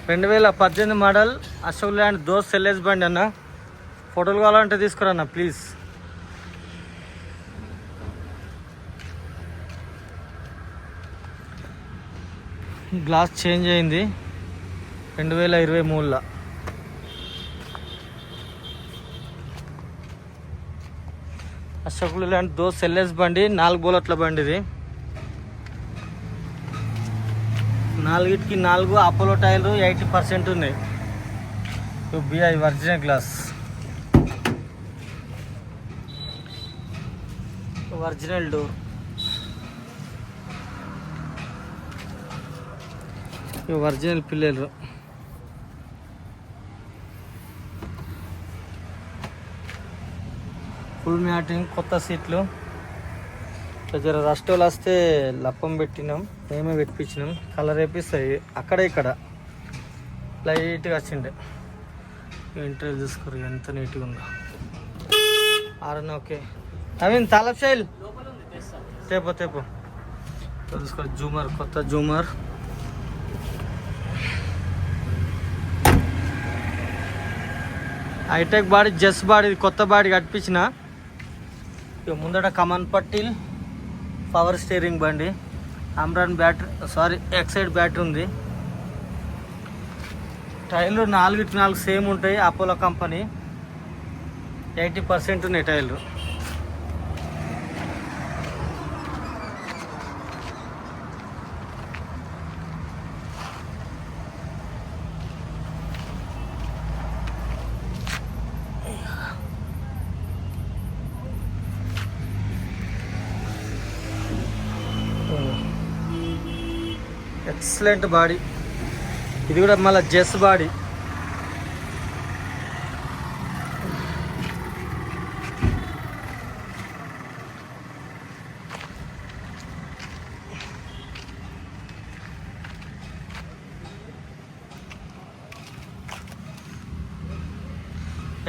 2018 model Ashok land దోస్త్ LS బండి అన్న. ఫోటోలు కావాలంటే తీసుకురన్న ప్లీజ్. గ్లాస్ చేంజ్ అయింది 2023లో. అశోక్ ల్యాండ్ దోస్త్ ఎల్ఎస్ బండి 4 బోలట్ల బండి. ఇది 4కి 4 అపోలో టైర్లు 80% ఉన్నాయి. బిఐ original glass, original door. Original పిల్లలు. ఫుల్ మ్యాటింగ్, కొత్త సీట్లు. జర రస్టోలు వస్తే లప్పం పెట్టినాం, మేమే పెట్టించినాం. కలర్ వేపిస్తాయి అక్కడ ఇక్కడ లైట్గా వచ్చిండే. ఇంటర్వ్యూ చూసుకోరు ఎంత నీట్గా ఉందో. ఆరన్న ఓకే. ఐ తాలబ్ శైల్ తేపో చూసుకోరు. జూమర్, కొత్త జూమర్. హైటెక్ బాడీ, జస్ బాడీ, కొత్త బాడీ కట్టించిన. ముందట కమాన్ పట్టీల్, పవర్ స్టీరింగ్ బండి. అమ్రాన్ బ్యాటరీ, ఎక్సైడ్ బ్యాటరీ ఉంది. టైర్లు 4కి 4 సేమ్ ఉంటాయి. అపోలో కంపెనీ 80% ఉన్నాయి టైర్లు. Excellent body. ఇది కూడా మళ్ళీ జెస్ body.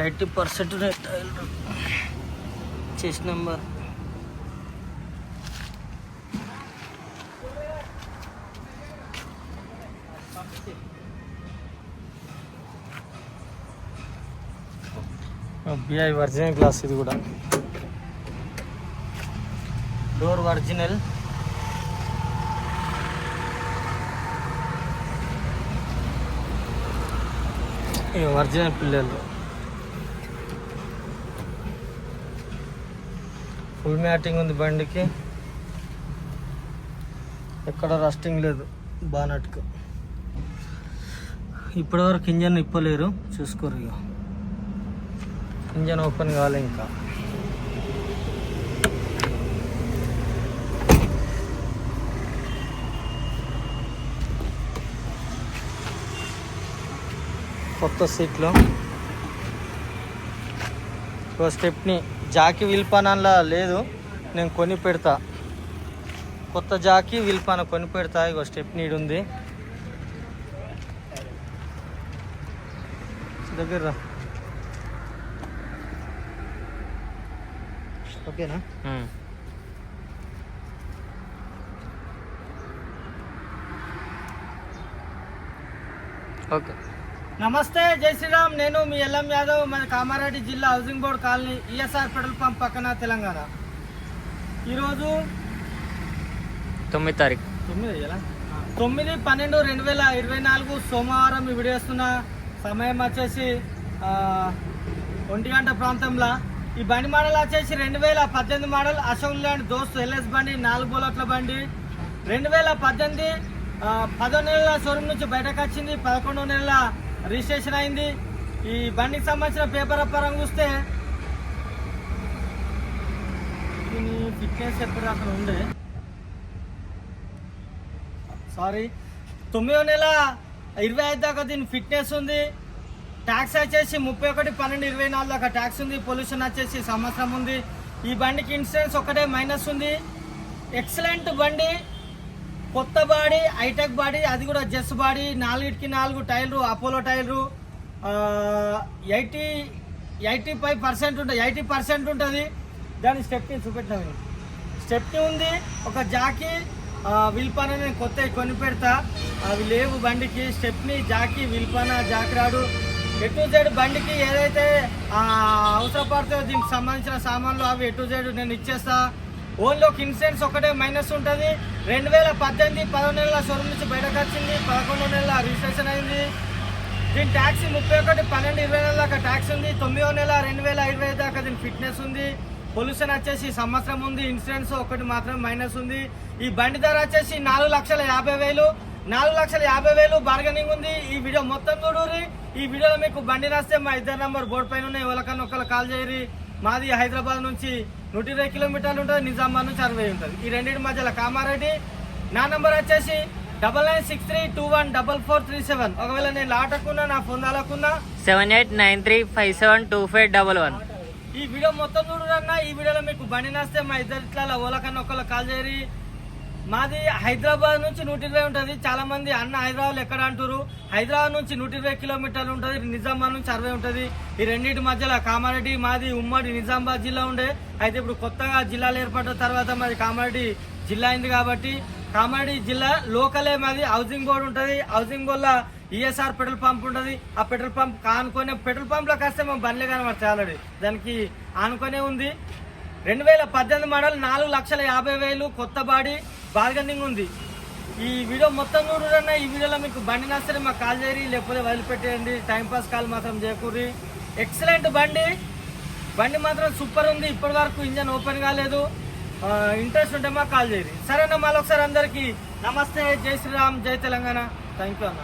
Eighty percent chest number. బిఐ ఒరిజినల్ గ్లాస్. ఇది కూడా డోర్ ఒరిజినల్. ఒరిజినల్ పిల్లలు. ఫుల్ మ్యాటింగ్ ఉంది బండికి, ఎక్కడ రస్టింగ్ లేదు బానట్కు. ఇప్పటివరకు ఇంజన్ ఇప్పలేరు, చూసుకోరు. ఇక ఇంజన్ ఓపెన్ కావాలి ఇంకా. కొత్త సీట్లు. స్టెప్ని జాకీ విల్పానంలా లేదు, నేను కొని పెడతా. కొత్త జాకీ విల్పాన కొని పెడతా. ఇగో స్టెప్ని ఉంది దగ్గర. ఓకేనా? ఓకే. నమస్తే, జై శ్రీరామ్. నేను మీ ఎల్ఎం యాదవ్, మన కామారెడ్డి జిల్లా housing board colony, ESR petrol pump పక్కన, తెలంగాణ. ఈరోజు 9 తారీఖు 9/12/2024 సోమవారం ఈ వీడియో వస్తున్న సమయం వచ్చేసి 1 గంట ప్రాంతంలో. ఈ బండి మోడల్ వచ్చేసి 2018 మోడల్ అశోక్ ల్యాండ్ దోస్త్ ఎల్ఎస్ బండి, 4 బోలట్ల బండి. 2018 10వ నెలల షోరూమ్ నుంచి బయటకు వచ్చింది, 11వ నెలల రిజిస్ట్రేషన్ అయింది. ఈ బండికి సంబంధించిన పేపర్ పరంగా చూస్తే దీని ఫిట్నెస్ ఎప్పుడు అక్కడ ఉండే, 9వ నెల 25 దాకా దీని ఫిట్నెస్ ఉంది. ట్యాక్స్ వచ్చేసి 31/12/24 దాకా ట్యాక్స్ ఉంది. పొల్యూషన్ వచ్చేసి సంవత్సరం ఉంది. ఈ బండికి ఇన్సూరెన్స్ ఒకటే మైనస్ ఉంది. ఎక్సలెంట్ బండి, కొత్త బాడీ, హైటెక్ బాడీ, అది కూడా జెస్ బాడీ. 4కి 4 టైర్లు, అపోలో టైర్లు. 85% ఉంటుంది, 80% ఉంటుంది. దాని స్టెప్ని చూపెట్టినవి. స్టెప్ని ఉంది, ఒక జాకీ విల్పాన నేను కొత్త కొని పెడతా. అవి లేవు బండికి. స్టెప్ని, జాకీ, విల్పన, జాకిరాడు ఎటు జెడ్ బండికి ఏదైతే అవసరపడుతుందో దీనికి సంబంధించిన సామాన్లు అవి ఎటు జెడ్ నేను ఇచ్చేస్తా. ఓన్లీ ఒక ఇన్సూరెన్స్ ఒకటే మైనస్ ఉంటుంది. 2018 11 నెలల షోరూమ్ నుంచి బయటకు వచ్చింది, 11 నెలల రిజిస్ట్రేషన్ అయింది. దీని ట్యాక్సీ 31 12 20 నెలల దాకా ట్యాక్స్ ఉంది. 9వ నెల 2020 దాకా దీని ఫిట్నెస్ ఉంది. పొల్యూషన్ వచ్చేసి సంవత్సరం ఉంది. ఇన్సూరెన్స్ ఒకటి మాత్రం మైనస్ ఉంది. ఈ బండి ధర వచ్చేసి 4,50,000. 4,50,000 బార్గెనింగ్ ఉంది. ఈ వీడియో మొత్తం చూడుర్రి. ఈ వీడియోలో మీకు బండి రాస్తే మా ఇద్దరు నంబర్ బోర్డు పైన ఉన్నాయి, ఎవరికన్నా ఒకళ్ళు కాల్ చేయరి. మాది హైదరాబాద్ నుంచి 120 కిలోమీటర్లు ఉంటుంది, నిజామాబాద్ నుంచి 60 ఉంటుంది. ఈ రెండింటి మధ్యలో కామారెడ్డి. నా నంబర్ వచ్చేసి 9963214437. ఒకవేళ నేను లాటకున్నా నా ఫోన్ దాలకున్నా 7893572511. ఈ వీడియో మొత్తం చూడరన్నా. ఈ వీడియోలో మీకు బండి నస్తే మా ఇద్దరిట్లా ఓలకన్నా ఒకళ్ళు కాల్ చేయరి. మాది హైదరాబాద్ నుంచి 120 ఉంటుంది. చాలా మంది అన్న హైదరాబాద్ ఎక్కడ అంటారు. హైదరాబాద్ నుంచి 120 కిలోమీటర్లు ఉంటుంది, నిజామాబాద్ నుంచి 60 ఉంటుంది. ఈ రెండింటి మధ్యలో కామారెడ్డి. మాది ఉమ్మడి నిజామాబాద్ జిల్లా ఉండే, అయితే ఇప్పుడు కొత్తగా జిల్లాలు ఏర్పడిన తర్వాత మాది కామారెడ్డి జిల్లా అయింది కాబట్టి కామారెడ్డి జిల్లా లోకలే. మాది హౌసింగ్ బోర్డు ఉంటుంది. హౌసింగ్ బోర్డులో ఈఎస్ఆర్ పెట్రోల్ పంప్ ఉంటుంది. ఆ పెట్రోల్ పంప్ ఆనుకునే పెట్రోల్ పంప్లోకి వస్తే మేము బండ్లే కనబడతాయి. ఆల్రెడీ దానికి ఆనుకునే ఉంది. 2018 మోడల్, 4,50,000 కొత్త బాడీ, బార్గెనింగ్ ఉంది. ఈ వీడియో మొత్తం చూడరన్నా. ఈ వీడియోలో మీకు బండి నచ్చని మాకు కాల్ చేయరి, లేకపోతే వదిలిపెట్టేయండి. టైంపాస్ కాల్ మాత్రం చేయకూరి. ఎక్సలెంట్ బండి మాత్రం సూపర్ ఉంది. ఇప్పటి వరకు ఇంజన్ ఓపెన్ కాలేదు. ఇంట్రెస్ట్ ఉంటే మాకు కాల్ చేయరి. సరేనా, మళ్ళీ ఒకసారి అందరికీ నమస్తే, జై శ్రీరామ్, జై తెలంగాణ. థ్యాంక్ యూ అన్న.